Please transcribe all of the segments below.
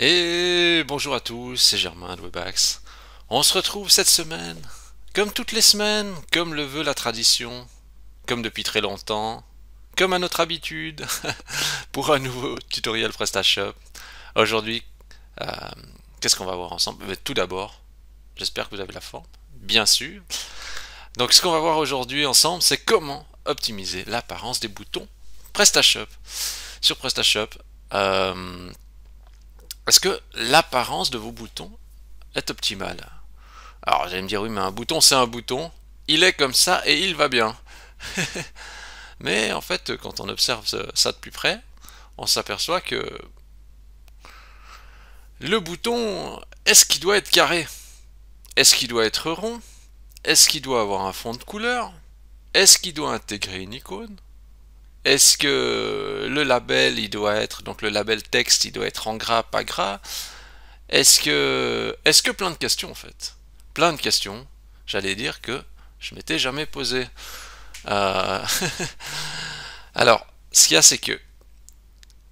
Et bonjour à tous, c'est Germain de Webax. On se retrouve cette semaine, comme toutes les semaines, comme le veut la tradition, comme depuis très longtemps, comme à notre habitude, pour un nouveau tutoriel PrestaShop. Aujourd'hui, euh, qu'est-ce qu'on va voir ensemble? Tout d'abord, j'espère que vous avez la forme, bien sûr. Donc ce qu'on va voir aujourd'hui ensemble, c'est comment optimiser l'apparence des boutons PrestaShop. Sur PrestaShop, euh, est-ce que l'apparence de vos boutons est optimale? Alors, vous allez me dire, oui, mais un bouton, c'est un bouton. Il est comme ça et il va bien. Mais en fait, quand on observe ça de plus près, on s'aperçoit que le bouton, est-ce qu'il doit être carré? Est-ce qu'il doit être rond? Est-ce qu'il doit avoir un fond de couleur? Est-ce qu'il doit intégrer une icône? Est-ce que le label, il doit être, donc le label texte, il doit être en gras, pas gras? Est-ce que plein de questions en fait? Plein de questions, j'allais dire que je m'étais jamais posé. Euh, Alors, ce qu'il y a, c'est que,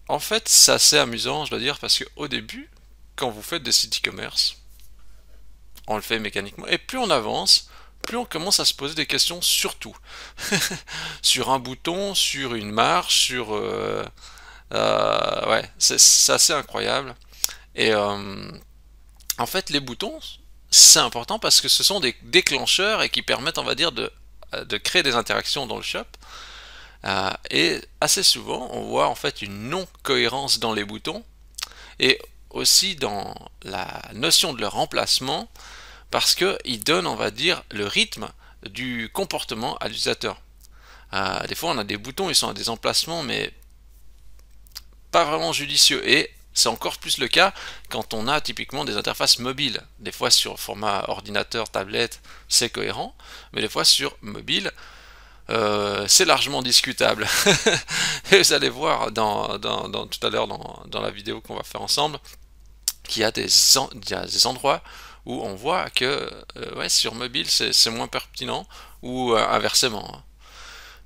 en fait, c'est assez amusant, je dois dire, parce qu'au début, quand vous faites des sites e-commerce, on le fait mécaniquement, et plus on avance, plus on commence à se poser des questions sur tout. Sur un bouton, sur une marche, ouais, c'est assez incroyable. Et en fait, les boutons, c'est important parce que ce sont des déclencheurs et qui permettent, on va dire, de créer des interactions dans le shop. Et assez souvent, on voit en fait une non-cohérence dans les boutons et aussi dans la notion de leur emplacement parce qu'ils donnent, on va dire, le rythme du comportement à l'utilisateur. Des fois, on a des boutons, ils sont à des emplacements, mais pas vraiment judicieux. Et c'est encore plus le cas quand on a typiquement des interfaces mobiles. Des fois, sur format ordinateur, tablette, c'est cohérent, mais des fois, sur mobile, c'est largement discutable. Et vous allez voir tout à l'heure dans la vidéo qu'on va faire ensemble qu'il y a il y a des endroits où on voit que ouais, sur mobile c'est moins pertinent ou inversement.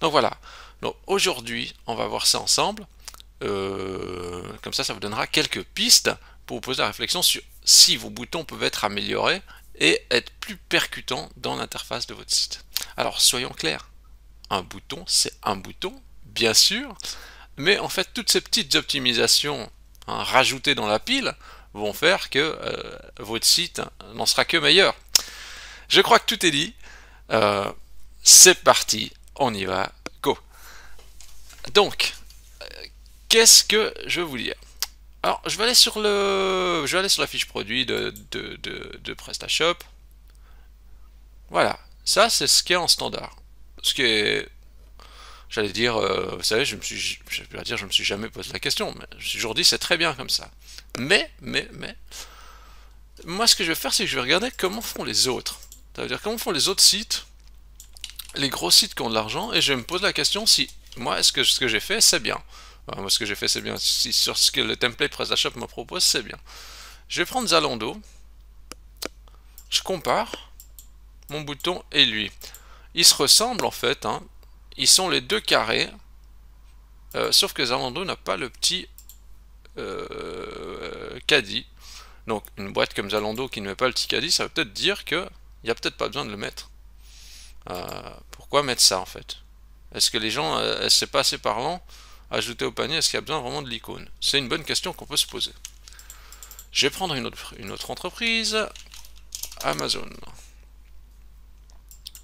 Donc voilà. Donc aujourd'hui on va voir ça ensemble. Comme ça vous donnera quelques pistes pour vous poser la réflexion sur si vos boutons peuvent être améliorés et être plus percutants dans l'interface de votre site. Alors soyons clairs, un bouton, c'est un bouton, bien sûr, mais en fait, toutes ces petites optimisations rajoutées dans la pile vont faire que votre site n'en sera que meilleur. Je crois que tout est dit. Euh, c'est parti, on y va, go. Donc, qu'est-ce que je veux vous dire? Alors, je vais aller sur la fiche produit de PrestaShop. Voilà, ça c'est ce qui est en standard. Ce qui est J'allais dire, vous savez, je vais dire, je me suis jamais posé la question, mais je me suis toujours dit, c'est très bien comme ça. Mais, moi, ce que je vais faire, c'est que je vais regarder comment font les autres. Ça veut dire, comment font les autres sites, les gros sites qui ont de l'argent, et je vais me poser la question si, moi, est-ce que ce que j'ai fait, c'est bien. Enfin, moi, ce que j'ai fait, c'est bien. Si sur ce que le template PrestaShop me propose, c'est bien. Je vais prendre Zalando, je compare mon bouton et lui. Ils se ressemblent, en fait, hein. Ils sont les deux carrés, sauf que Zalando n'a pas le petit caddie. Donc une boîte comme Zalando qui ne met pas le petit caddie, ça veut peut-être dire qu'il n'y a peut-être pas besoin de le mettre. Pourquoi mettre ça en fait? Est-ce que les gens, c'est pas assez parlant? Ajouter au panier, est-ce qu'il y a besoin vraiment de l'icône? C'est une bonne question qu'on peut se poser. Je vais prendre une autre entreprise, Amazon.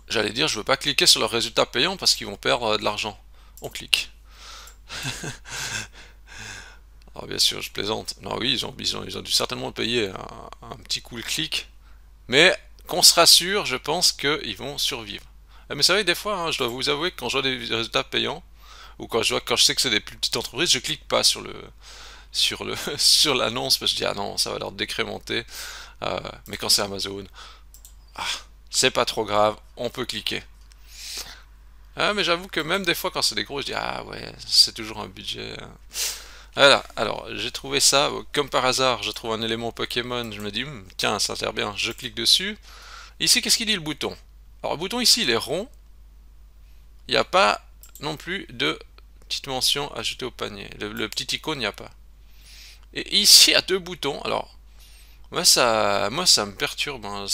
J'allais dire, je veux pas cliquer sur leurs résultats payants parce qu'ils vont perdre de l'argent. On clique. Alors bien sûr, je plaisante. Non, oui, ils ont dû certainement payer un petit coup de clic. Mais qu'on se rassure, je pense qu'ils vont survivre. Mais vous savez, des fois, hein, je dois vous avouer que quand je vois des résultats payants, ou quand je sais que c'est des plus petites entreprises, je clique pas sur l'annonce parce que je dis ah non, ça va leur décrémenter. Mais quand c'est Amazon, ah, c'est pas trop grave, on peut cliquer. Mais j'avoue que même des fois quand c'est des gros, je dis ah ouais, c'est toujours un budget. Voilà, alors j'ai trouvé ça, comme par hasard, je trouve un élément Pokémon, je me dis, tiens, ça sert bien, je clique dessus. Ici, qu'est-ce qu'il dit le bouton? Alors le bouton ici, il est rond, il n'y a pas non plus de petite mention ajoutée au panier. Le petit icône, il n'y a pas. Et ici, il y a deux boutons. Alors, moi, ça me perturbe, hein.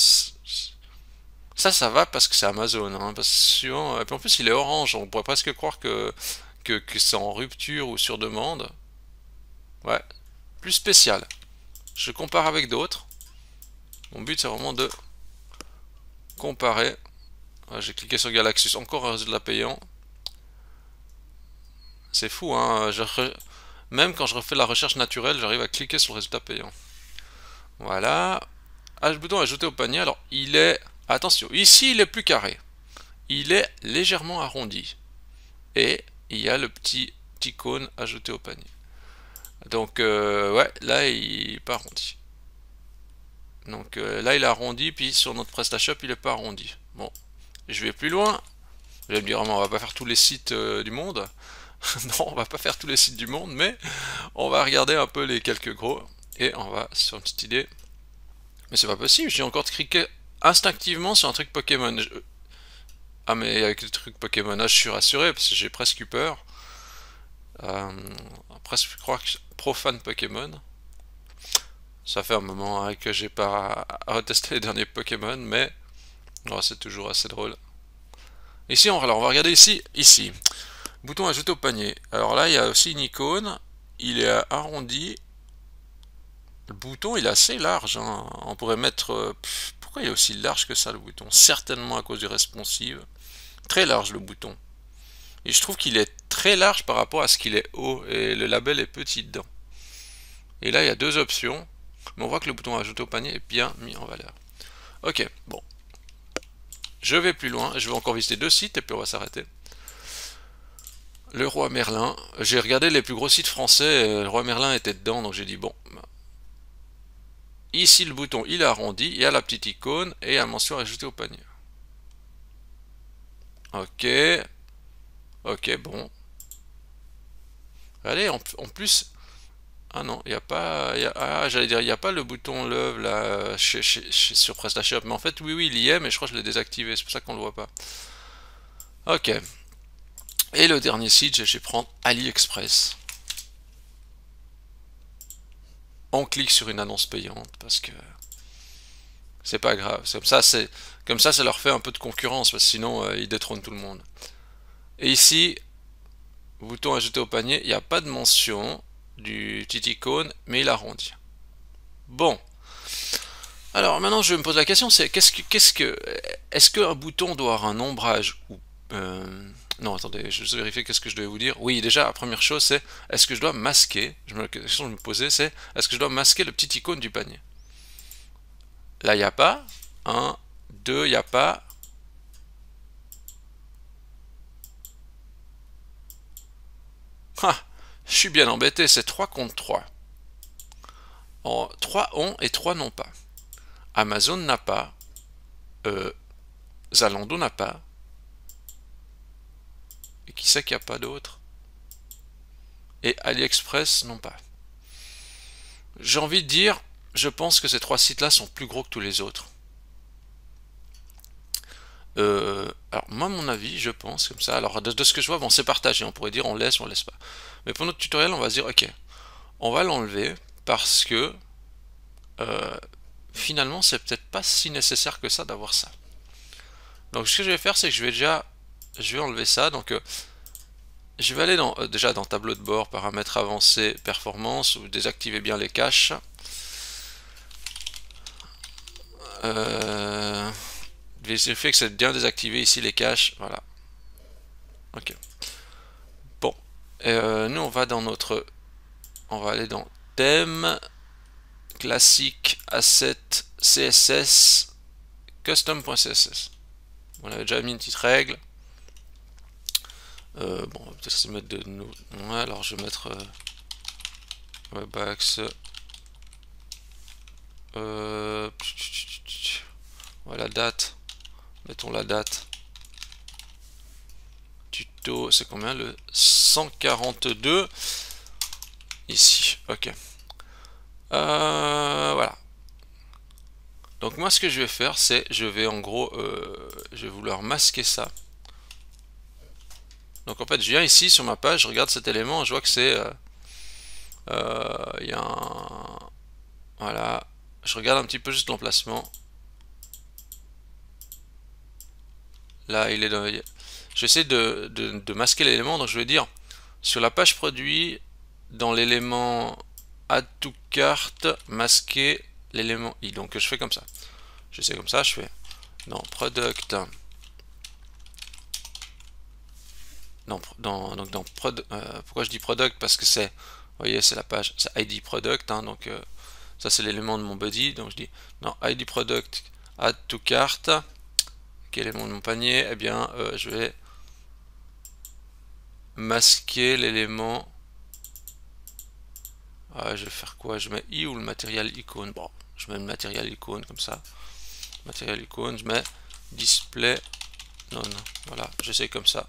Ça va parce que c'est Amazon, hein, parce que suivant, et puis en plus, il est orange. On pourrait presque croire que c'est en rupture ou sur demande. Ouais, plus spécial. Je compare avec d'autres. Mon but, c'est vraiment de comparer. Ouais, j'ai cliqué sur Galaxus, encore un résultat payant. C'est fou, hein. Même quand je refais la recherche naturelle, j'arrive à cliquer sur le résultat payant. Voilà. Le bouton ajouter au panier. Alors, il est... Attention, ici, il est plus carré. Il est légèrement arrondi. Et il y a le petit icône ajouté au panier. Donc, ouais, là, il n'est pas arrondi. Donc, là, il est arrondi, puis sur notre PrestaShop, il n'est pas arrondi. Bon, je vais plus loin. Vous allez me dire, on va pas faire tous les sites du monde. Non, on va pas faire tous les sites du monde, mais on va regarder un peu les quelques gros. Et on va sur une petite idée. Mais c'est pas possible, j'ai encore cliqué instinctivement sur un truc Pokémon. Ah, mais avec le truc Pokémon, là, je suis rassuré parce que j'ai presque eu peur. Presque croire que je suis profane Pokémon. Ça fait un moment hein, que j'ai pas retesté les derniers Pokémon, mais c'est toujours assez drôle. Ici, alors on va regarder ici. Bouton ajouter au panier. Alors là, il y a aussi une icône. Il est arrondi. Le bouton, il est assez large. Hein. On pourrait mettre... pourquoi il est aussi large que ça, le bouton? Certainement à cause du responsive. Très large, le bouton. Et je trouve qu'il est très large par rapport à ce qu'il est haut. Et le label est petit dedans. Et là, il y a deux options. Mais on voit que le bouton ajouter au panier est bien mis en valeur. Ok, bon. Je vais plus loin. Je vais encore visiter deux sites et puis on va s'arrêter. Le Roi Merlin. J'ai regardé les plus gros sites français. Le Roi Merlin était dedans. Donc j'ai dit bon. Ici, le bouton, il est arrondi. Il y a la petite icône et la mention ajoutée au panier. Ok. Ok, bon. Allez, en plus... Ah non, il n'y a pas... j'allais dire, il n'y a pas le bouton Love là, sur PrestaShop. Mais en fait, oui, il y est, mais je crois que je l'ai désactivé. C'est pour ça qu'on le voit pas. Ok. Et le dernier site, je vais prendre AliExpress. On clique sur une annonce payante parce que c'est pas grave. Comme ça leur fait un peu de concurrence parce que sinon ils détrônent tout le monde. Et ici, bouton ajouter au panier, il n'y a pas de mention du petit icône, mais il arrondit. Bon. Alors maintenant je me pose la question, c'est est-ce qu'un bouton doit avoir un ombrage ou non, attendez, je vais vérifier qu'est-ce que je devais vous dire. Oui, déjà, la première chose, c'est est-ce que je dois masquer? La question que je me posais, c'est est-ce que je dois masquer le petit icône du panier? Là, il n'y a pas. 1, 2, il n'y a pas. Ah, je suis bien embêté, c'est 3 contre 3. 3 ont et 3 n'ont pas. Amazon n'a pas. Zalando n'a pas. Et qui sait qu'il n'y a pas d'autre? Et AliExpress non pas. J'ai envie de dire, je pense que ces 3 sites-là sont plus gros que tous les autres. Alors moi mon avis je pense comme ça, alors de ce que je vois bon c'est partagé, on pourrait dire on laisse ou on laisse pas, mais pour notre tutoriel on va se dire ok on va l'enlever parce que finalement c'est peut-être pas si nécessaire que ça d'avoir ça. Donc ce que je vais faire c'est que je vais enlever ça, donc je vais aller déjà dans tableau de bord, paramètres avancés, performance, ou désactiver bien les caches. Vérifier que c'est bien désactivé ici les caches, voilà. Ok. Bon, nous on va dans on va aller dans thème, classique, asset, CSS, custom.css. On avait déjà mis une petite règle. Bon, on va peut-être se mettre de nous. Ouais, alors je vais mettre Webax. Voilà, date. Mettons la date. Tuto, c'est combien le 142 ici. Ok. Voilà. Donc moi ce que je vais faire c'est je vais en gros je vais vouloir masquer ça. Donc en fait je viens ici sur ma page, je regarde cet élément, je vois que c'est Il y a un... Voilà. Je regarde un petit peu juste l'emplacement. Là, il est dans... J'essaie de masquer l'élément, donc je vais dire sur la page produit, dans l'élément add to cart, masquer l'élément i. Donc je fais comme ça. J'essaie comme ça, je fais dans product. Donc dans pourquoi je dis product? Parce que c'est, vous voyez, c'est la page, c'est ID product, hein, donc ça c'est l'élément de mon body. Donc je dis non, ID product add to cart. Quel élément de mon panier? Eh bien, je vais masquer l'élément. Je vais faire quoi? Je mets i ou le matériel icône? Bon, je mets le matériel icône comme ça. Matériel icône, je mets display non. Voilà, j'essaie comme ça.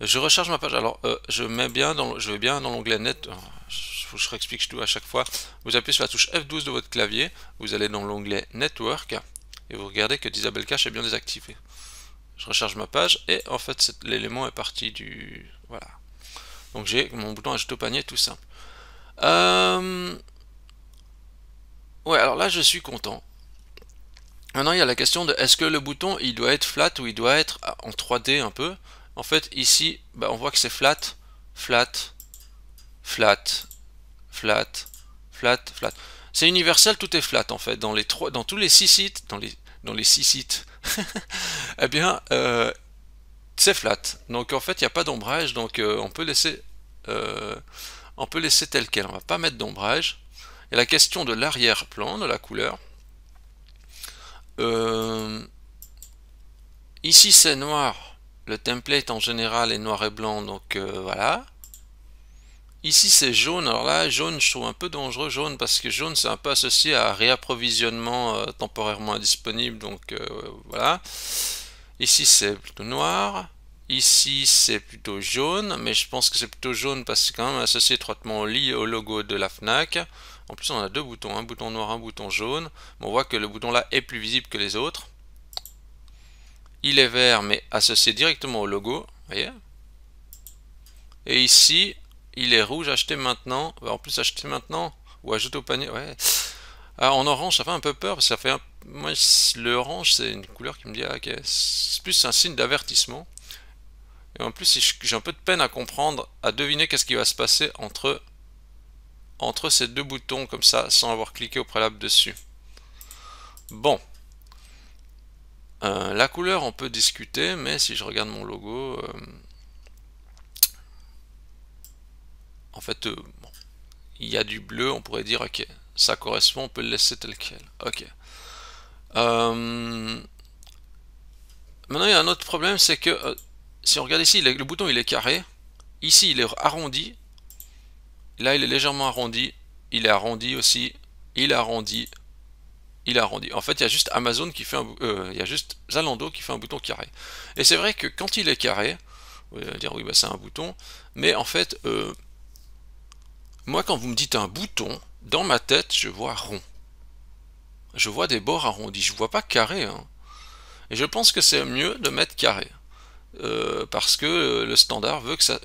Je recharge ma page. Alors, je vais bien dans l'onglet net. Je réexplique tout à chaque fois. Vous appuyez sur la touche F12 de votre clavier. Vous allez dans l'onglet Network et vous regardez que Disable Cache est bien désactivé. Je recharge ma page et en fait l'élément est parti du... Voilà. Donc j'ai mon bouton ajouter au panier tout simple. Ouais, alors là je suis content. Maintenant il y a la question de est-ce que le bouton il doit être flat ou il doit être en 3D un peu. En fait ici on voit que c'est flat, flat, flat, flat, flat, flat. C'est universel, tout est flat en fait. Dans tous les 6 sites, dans les 6 sites, eh bien c'est flat. Donc en fait il n'y a pas d'ombrage, donc on peut laisser tel quel. On va pas mettre d'ombrage. Il y a la question de l'arrière-plan, de la couleur. Ici c'est noir. Le template en général est noir et blanc, donc voilà. Ici c'est jaune. Alors là, jaune, je trouve un peu dangereux, jaune, parce que jaune c'est un peu associé à réapprovisionnement temporairement indisponible, donc voilà. Ici c'est plutôt noir. Ici c'est plutôt jaune, mais je pense que c'est plutôt jaune parce que c'est quand même associé étroitement au logo de la FNAC. En plus on a deux boutons, un bouton noir, un bouton jaune. On voit que le bouton là est plus visible que les autres. Il est vert mais associé directement au logo, vous voyez. Et ici il est rouge, acheter maintenant. En plus acheter maintenant ou ajouter au panier, ouais. Ah, en orange ça fait un peu peur parce que ça fait un... Moi le orange c'est une couleur qui me dit ah, ok, c'est plus un signe d'avertissement. Et en plus, j'ai un peu de peine à comprendre, à deviner qu'est-ce qui va se passer entre ces deux boutons comme ça, sans avoir cliqué au préalable dessus. Bon. La couleur, on peut discuter, mais si je regarde mon logo, en fait, bon, il y a du bleu, on pourrait dire, ok, ça correspond, on peut le laisser tel quel. Ok. Maintenant, il y a un autre problème, c'est que si on regarde ici, le bouton il est carré, ici il est arrondi, là il est légèrement arrondi, il est arrondi aussi, il est arrondi, il est arrondi. En fait, il y a juste Amazon qui fait il y a juste Zalando qui fait un bouton carré. Et c'est vrai que quand il est carré, vous allez dire oui, bah c'est un bouton, mais en fait, moi quand vous me dites un bouton, dans ma tête, je vois rond. Je vois des bords arrondis, je vois pas carré. Hein. Et je pense que c'est mieux de mettre carré. Parce que le standard veut que ça...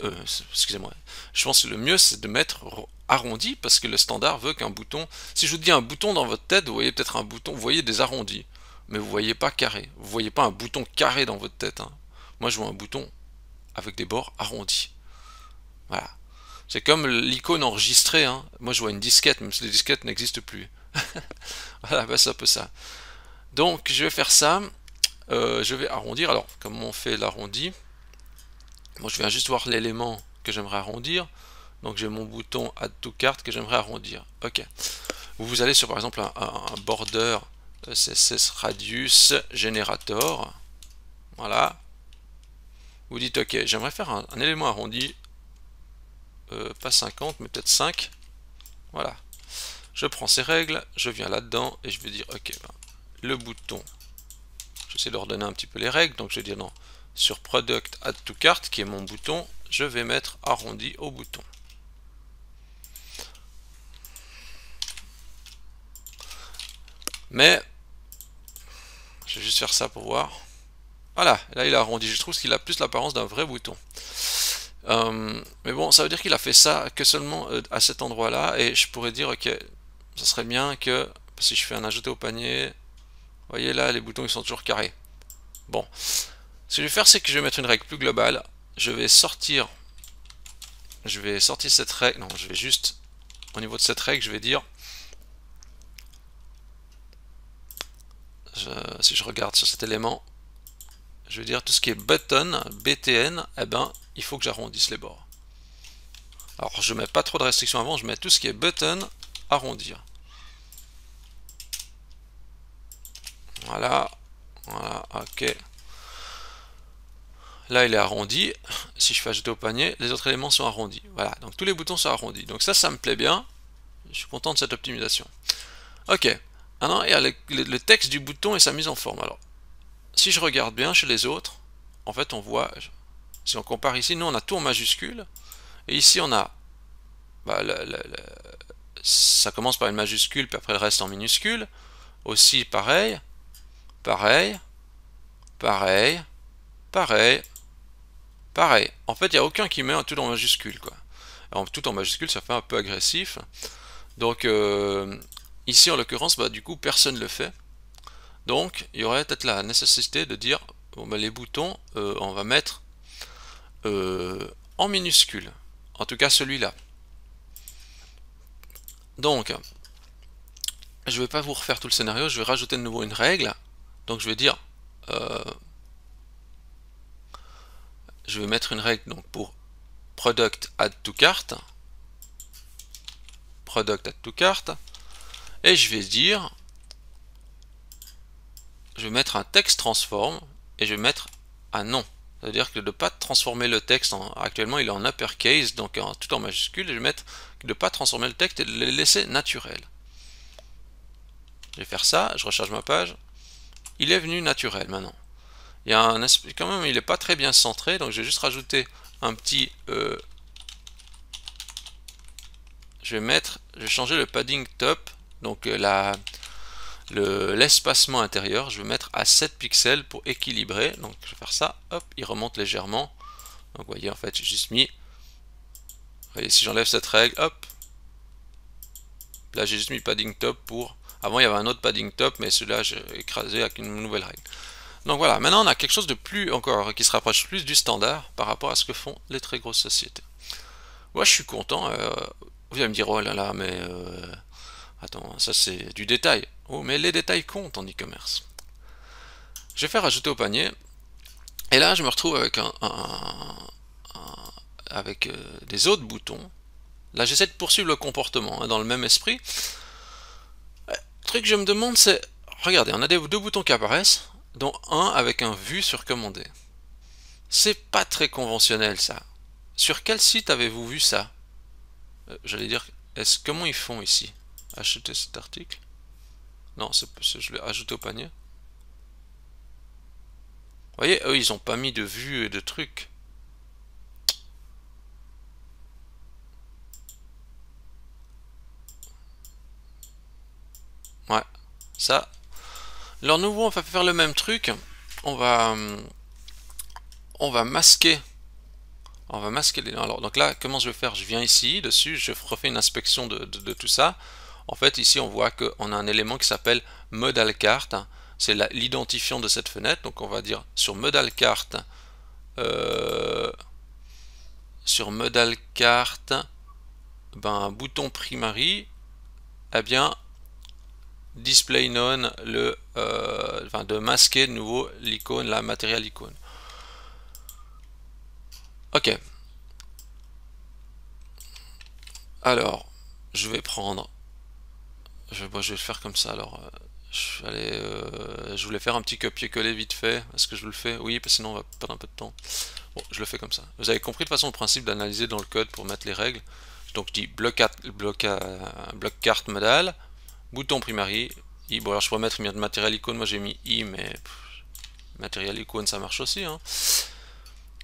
excusez-moi. Je pense que le mieux c'est de mettre arrondi parce que le standard veut qu'un bouton... Si je vous dis un bouton dans votre tête, vous voyez peut-être un bouton, vous voyez des arrondis, mais vous voyez pas carré. Vous voyez pas un bouton carré dans votre tête. Hein. Moi je vois un bouton avec des bords arrondis. Voilà. C'est comme l'icône enregistrée. Hein. Moi je vois une disquette, même si les disquettes n'existent plus. Voilà, bah, c'est un peu ça. Donc je vais faire ça. Je vais arrondir. Alors, comment on fait l'arrondi? Bon, je viens juste voir l'élément que j'aimerais arrondir. Donc j'ai mon bouton Add to Cart que j'aimerais arrondir. Ok. Vous allez sur par exemple un border CSS Radius Generator. Voilà. Vous dites ok, j'aimerais faire un élément arrondi. Pas 50, mais peut-être 5. Voilà. Je prends ces règles, je viens là-dedans et je vais dire ok, ben, le bouton. J'essaie de leur donner un petit peu les règles. Donc je vais dire non. Sur Product Add to Cart, qui est mon bouton, je vais mettre arrondi au bouton. Mais, je vais juste faire ça pour voir. Voilà, là il a arrondi. Je trouve qu'il a plus l'apparence d'un vrai bouton. Mais bon, ça veut dire qu'il a fait ça que seulement à cet endroit-là, et je pourrais dire, ok, ça serait bien que si je fais un ajouter au panier, vous voyez là, les boutons ils sont toujours carrés. Bon, ce que je vais faire, c'est que je vais mettre une règle plus globale. Je vais sortir cette règle. Non, je vais juste au niveau de cette règle, je vais dire, si je regarde sur cet élément, je vais dire tout ce qui est button, BTN, eh ben, il faut que j'arrondisse les bords. Alors, je mets pas trop de restrictions avant, je mets tout ce qui est button, arrondir. Voilà, voilà, ok. Là, il est arrondi. Si je fais ajouter au panier, les autres éléments sont arrondis. Voilà, donc tous les boutons sont arrondis. Donc ça me plaît bien. Je suis content de cette optimisation. Ok, maintenant il y a le texte du bouton et sa mise en forme. Alors, si je regarde bien chez les autres, en fait on voit, si on compare ici, nous on a tout en majuscule, et ici on a, bah, ça commence par une majuscule, puis après le reste en minuscule, aussi pareil, pareil, pareil, pareil, pareil. En fait il n'y a aucun qui met un tout en majuscule, quoi. Alors, tout en majuscule ça fait un peu agressif, donc ici en l'occurrence, bah, du coup personne ne le fait. Donc, il y aurait peut-être la nécessité de dire, bon, ben, les boutons, on va mettre en minuscule. En tout cas, celui-là. Donc, je ne vais pas vous refaire tout le scénario, je vais rajouter de nouveau une règle. Donc, je vais dire, je vais mettre une règle donc, pour product add to cart. Product add to cart. Et je vais dire, je vais mettre un text transform et je vais mettre un nom. C'est-à-dire que de ne pas transformer le texte, actuellement il est en uppercase, donc tout en majuscule, et je vais mettre de ne pas transformer le texte et de le laisser naturel. Je vais faire ça, je recharge ma page. Il est venu naturel maintenant. Il y a un aspect, quand même, il n'est pas très bien centré, donc je vais juste rajouter un petit... je vais changer le padding top, donc l'espacement intérieur, je vais mettre à 7 pixels pour équilibrer. Donc je vais faire ça, hop, il remonte légèrement. Donc vous voyez, en fait, j'ai juste mis, vous voyez, si j'enlève cette règle, hop, là j'ai juste mis padding top pour, avant il y avait un autre padding top, mais celui-là j'ai écrasé avec une nouvelle règle. Donc voilà, maintenant on a quelque chose de plus encore, qui se rapproche plus du standard par rapport à ce que font les très grosses sociétés. Moi je suis content, vous allez me dire, oh là là, mais attends, ça c'est du détail. Oh, mais les détails comptent en e-commerce. Je vais faire ajouter au panier. Et là, je me retrouve avec avec des autres boutons. Là, j'essaie de poursuivre le comportement hein, dans le même esprit. Le truc que je me demande, c'est, regardez, on a deux boutons qui apparaissent, dont un avec un vu sur commandé. C'est pas très conventionnel ça. Sur quel site avez-vous vu ça? J'allais dire, comment ils font ici? Acheter cet article? Non, je l'ai ajouté au panier. Vous voyez, eux, ils ont pas mis de vue et de trucs. Ouais, ça. Alors nouveau, on va faire le même truc. On va masquer. On va masquer les. Alors donc là, comment je vais faire? Je viens ici, dessus, je refais une inspection de tout ça. En fait, ici, on voit qu'on a un élément qui s'appelle modal carte. C'est l'identifiant de cette fenêtre. Donc on va dire sur modal carte. Sur modal carte, ben bouton primary, eh bien display none enfin de masquer de nouveau l'icône, la matériel icône. Ok. Alors, je vais prendre. Je vais le faire comme ça. Alors, je voulais faire un petit copier-coller vite fait. Est-ce que je le fais? Oui, parce que sinon on va perdre un peu de temps. Bon, je le fais comme ça. Vous avez compris de toute façon le principe d'analyser dans le code pour mettre les règles. Donc je dis bloc carte modal, bouton primary. Bon, alors je pourrais mettre matériel icône. Moi j'ai mis i, mais matériel icône ça marche aussi. Hein.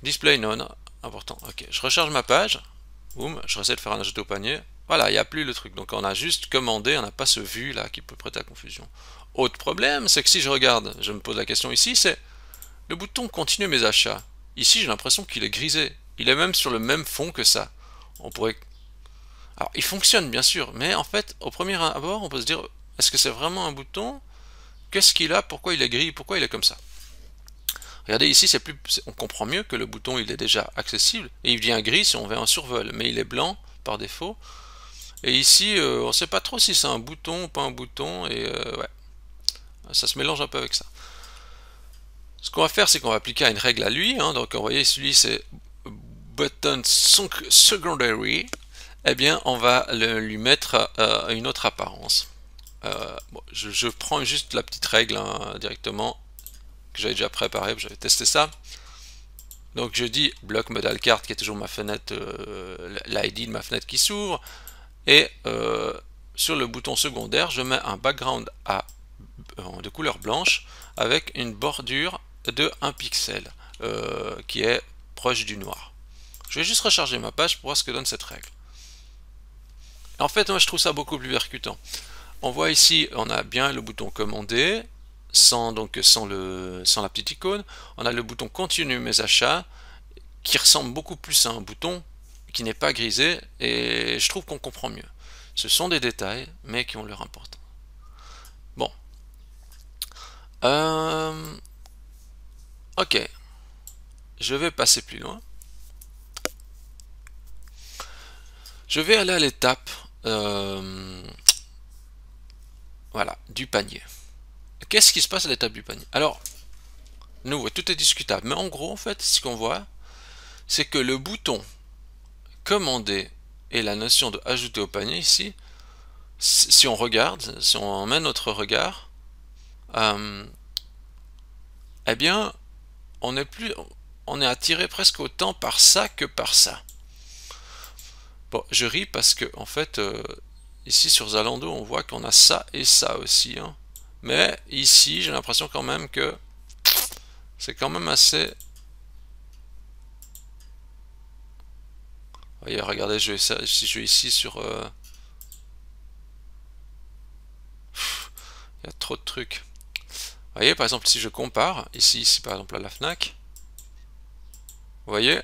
Display none, important. Ok, je recharge ma page. Boum, je essaie de faire un ajouter au panier. Voilà, il n'y a plus le truc. Donc on a juste commandé, on n'a pas ce vu là qui peut prêter à confusion. Autre problème, c'est que si je regarde, je me pose la question ici, c'est le bouton continuer mes achats. Ici j'ai l'impression qu'il est grisé. il est même sur le même fond que ça. On pourrait... Alors, il fonctionne bien sûr, mais en fait, au premier abord, on peut se dire, est-ce que c'est vraiment un bouton? Qu'est-ce qu'il a? Pourquoi il est gris? Pourquoi il est comme ça? Regardez ici, on comprend mieux que le bouton il est déjà accessible et il devient gris si on veut un survol, mais il est blanc par défaut. Et ici, on ne sait pas trop si c'est un bouton ou pas un bouton, et ouais, ça se mélange un peu avec ça. Ce qu'on va faire, c'est qu'on va appliquer une règle à lui. Hein, donc, vous voyez, celui c'est button secondary. Eh bien, on va lui mettre une autre apparence. Bon, je prends juste la petite règle hein, directement que j'avais déjà préparée, j'avais testé ça. Donc je dis bloc modal card qui est toujours ma fenêtre, l'ID de ma fenêtre qui s'ouvre, et sur le bouton secondaire je mets un background de couleur blanche avec une bordure de 1 pixel qui est proche du noir. Je vais juste recharger ma page pour voir ce que donne cette règle. En fait, moi je trouve ça beaucoup plus percutant. On voit ici, on a bien le bouton commander, sans la petite icône. On a le bouton continue mes achats, qui ressemble beaucoup plus à un bouton, qui n'est pas grisé, et je trouve qu'on comprend mieux. Ce sont des détails, mais qui ont leur importance. Bon. Ok. Je vais passer plus loin. Je vais aller à l'étape voilà, du panier. Qu'est-ce qui se passe à l'étape du panier? Alors, nous, tout est discutable, mais en gros, en fait, ce qu'on voit, c'est que le bouton commander et la notion de ajouter au panier ici, si on regarde, si on met notre regard, eh bien, on est attiré presque autant par ça que par ça. Bon, je ris parce que en fait, ici sur Zalando, on voit qu'on a ça et ça aussi. Hein. Mais ici, j'ai l'impression quand même que c'est quand même assez... Voyez, regardez, si je vais ici sur... Il y a trop de trucs. Vous voyez, par exemple, si je compare, ici par exemple à la Fnac, vous voyez,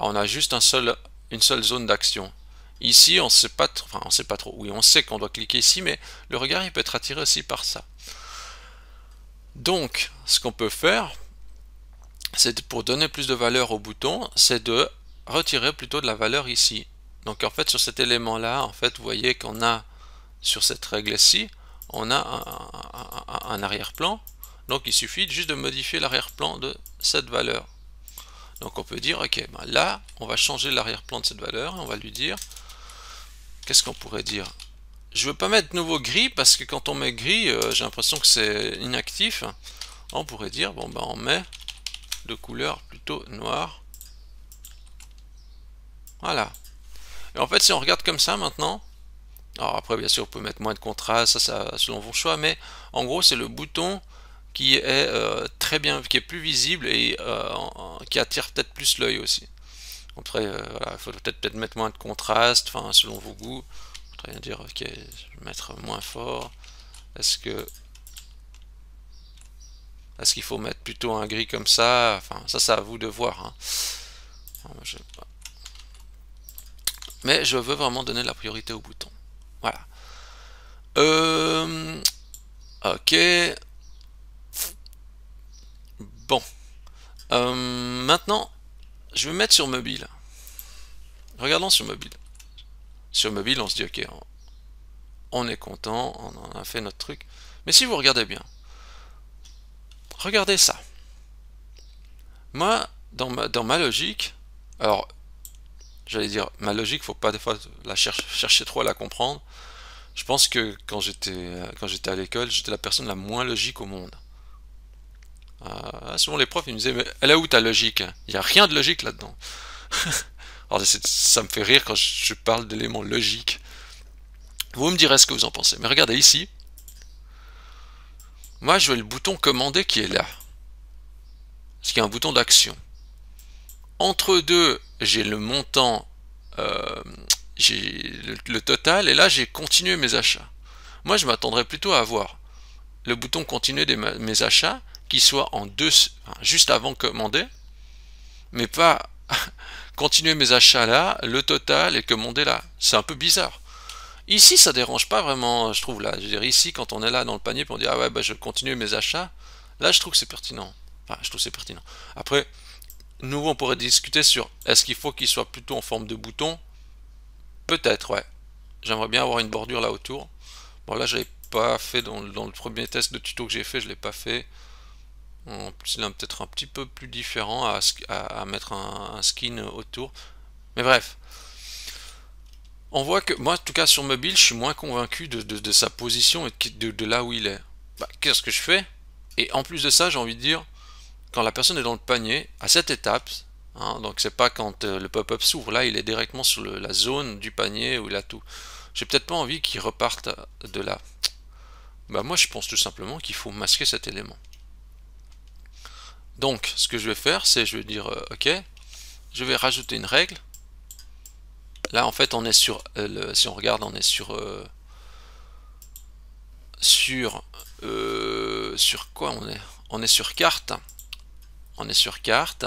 on a juste une seule zone d'action. Ici, on sait pas trop. Oui, on sait qu'on doit cliquer ici, mais le regard il peut être attiré aussi par ça. Donc, ce qu'on peut faire, c'est pour donner plus de valeur au bouton, c'est de retirer plutôt de la valeur ici. Donc, en fait, sur cet élément-là, en fait, vous voyez qu'on a sur cette règle-ci, on a un arrière-plan. Donc, il suffit juste de modifier l'arrière-plan de cette valeur. Donc, on peut dire, ok, ben là, on va changer l'arrière-plan de cette valeur et on va lui dire. Qu'est-ce qu'on pourrait dire? Je veux pas mettre nouveau gris parce que quand on met gris, j'ai l'impression que c'est inactif. On pourrait dire, bon ben on met de couleur plutôt noire. Voilà. Et en fait, si on regarde comme ça maintenant, alors après bien sûr on peut mettre moins de contraste, ça selon vos choix, mais en gros c'est le bouton qui est très bien, qui est plus visible et qui attire peut-être plus l'œil aussi. Après, voilà, il faut peut-être mettre moins de contraste, enfin selon vos goûts. Je vais dire, ok, je vais mettre moins fort. Est-ce qu'il faut mettre plutôt un gris comme ça? Enfin, ça c'est à vous de voir. Hein. Mais je veux vraiment donner la priorité au bouton. Voilà. Ok. Bon. Maintenant, je vais mettre sur mobile. Regardons sur mobile. Sur mobile, on se dit, ok, on est content, on a fait notre truc. Mais si vous regardez bien, regardez ça. Moi, dans ma logique, alors, j'allais dire, ma logique, faut pas des fois chercher trop à la comprendre. Je pense que quand j'étais à l'école, j'étais la personne la moins logique au monde. Souvent les profs ils me disaient, mais elle est où ta logique? Il n'y a rien de logique là-dedans. Alors ça me fait rire quand je parle d'éléments logiques. Vous me direz ce que vous en pensez. Mais regardez ici. Moi je veux le bouton commander qui est là. Ce qui est un bouton d'action. Entre deux, j'ai le montant, j'ai le total, et là j'ai continué mes achats. Moi je m'attendrais plutôt à avoir le bouton continuer mes achats qui soit en deux, juste avant commander, mais pas continuer mes achats là, le total et commander là. C'est un peu bizarre. Ici, ça dérange pas vraiment, je trouve là. Je veux dire, ici, quand on est là dans le panier, puis on dit ah ouais, bah je continue mes achats. Là, je trouve que c'est pertinent. Enfin, je trouve que c'est pertinent. Après, nous, on pourrait discuter sur est-ce qu'il faut qu'il soit plutôt en forme de bouton. Peut-être, ouais. J'aimerais bien avoir une bordure là autour. Bon, là, je l'ai pas fait dans le premier test de tuto que j'ai fait, je l'ai pas fait. En plus, il est peut-être un petit peu plus différent à mettre un skin autour. Mais bref. On voit que, moi en tout cas sur mobile, je suis moins convaincu de sa position et de là où il est. Bah, qu'est-ce que je fais? Et en plus de ça, j'ai envie de dire, quand la personne est dans le panier, à cette étape, hein, donc c'est pas quand le pop-up s'ouvre, là il est directement sur la zone du panier où il a tout. J'ai peut-être pas envie qu'il reparte de là. Bah moi je pense tout simplement qu'il faut masquer cet élément. Donc ce que je vais faire, c'est je vais dire ok, je vais rajouter une règle. Là en fait on est sur si on regarde on est sur quoi on est? On est sur carte. On est sur carte.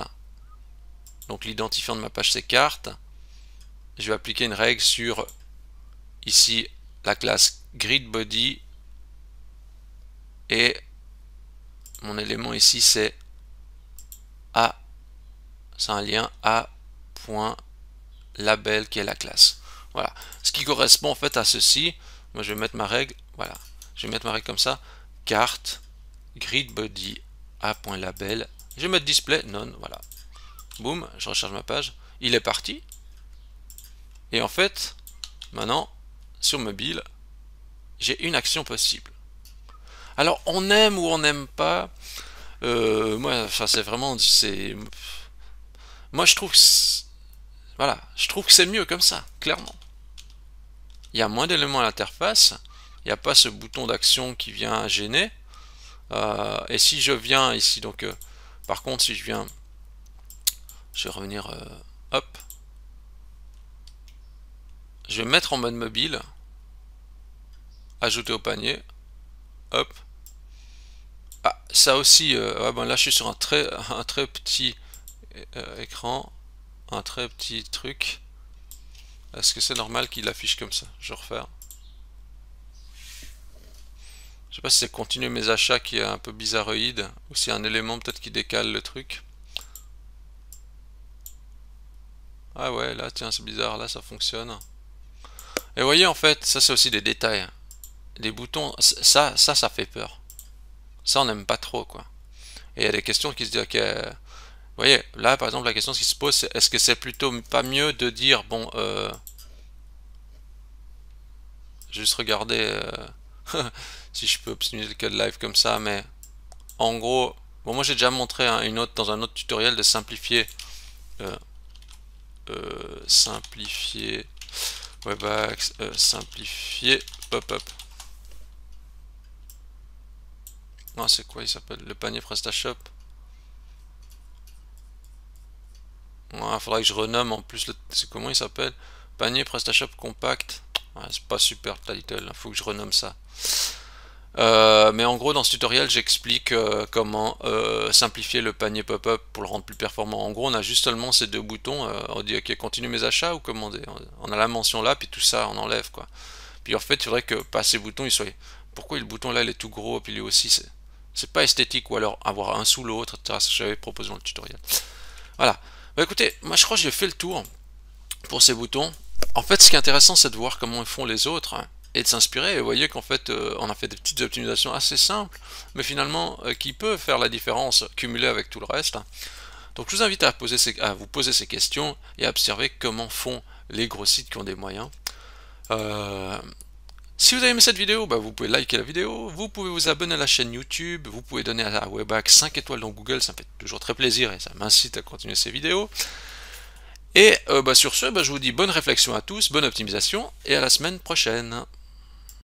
Donc l'identifiant de ma page c'est carte. Je vais appliquer une règle sur ici la classe gridBody et mon élément ici c'est A. C'est un lien A.label qui est la classe. Voilà. Ce qui correspond en fait à ceci. Moi je vais mettre ma règle. Voilà. Je vais mettre ma règle comme ça. Carte gridBody A.label. Je vais mettre display none. Voilà. Boum. Je recharge ma page. Il est parti. Et en fait, maintenant, sur mobile, j'ai une action possible. Alors, on aime ou on n'aime pas. Moi, enfin, c'est vraiment, moi, je trouve que, voilà, je trouve que c'est mieux comme ça, clairement. Il y a moins d'éléments à l'interface. Il n'y a pas ce bouton d'action qui vient gêner. Et si je viens ici, donc, par contre, si je viens, je vais revenir, hop. Je vais mettre en mode mobile, ajouter au panier, hop. Ah, ça aussi, ouais, bon, là je suis sur un très petit écran, un très petit truc. Est-ce que c'est normal qu'il affiche comme ça? Je vais refaire. Je sais pas si c'est continuer mes achats qui est un peu bizarroïde, ou si un élément peut-être qui décale le truc. Ah ouais, là tiens, c'est bizarre, là ça fonctionne. Et vous voyez en fait, ça c'est aussi des détails. Les boutons, ça fait peur. Ça on n'aime pas trop quoi. Et il y a des questions qui se disent ok, vous voyez, là par exemple la question qui se pose c'est est-ce que c'est plutôt pas mieux de dire bon juste regarder si je peux optimiser le code live comme ça, mais en gros, bon moi j'ai déjà montré dans un autre tutoriel de simplifier simplifier Webax, simplifier pop-up. Non, c'est quoi il s'appelle? Le panier PrestaShop. Il faudra que je renomme en plus. C'est comment il s'appelle? Panier PrestaShop compact. Ouais, c'est pas super title. Il faut que je renomme ça. Mais en gros, dans ce tutoriel, j'explique comment simplifier le panier pop-up pour le rendre plus performant. En gros, on a juste seulement ces deux boutons. On dit ok, continue mes achats ou commander. On a la mention là, puis tout ça, on enlève quoi. Puis en fait, il faudrait que pas ces boutons, ils soient. Pourquoi le bouton là, il est tout gros, puis lui aussi, c'est pas esthétique, ou alors avoir un sous l'autre, etc. Ce que j'avais proposé dans le tutoriel. Voilà. Bah écoutez, moi je crois que j'ai fait le tour pour ces boutons. En fait, ce qui est intéressant, c'est de voir comment ils font les autres. Hein, et de s'inspirer, et vous voyez qu'en fait on a fait des petites optimisations assez simples, mais finalement qui peuvent faire la différence cumulée avec tout le reste. Donc je vous invite à vous poser ces questions et à observer comment font les gros sites qui ont des moyens. Si vous avez aimé cette vidéo, bah, vous pouvez liker la vidéo, vous pouvez vous abonner à la chaîne YouTube, vous pouvez donner à Webax 5 étoiles dans Google, ça me fait toujours très plaisir et ça m'incite à continuer ces vidéos. Et bah, sur ce, bah, je vous dis bonne réflexion à tous, bonne optimisation et à la semaine prochaine.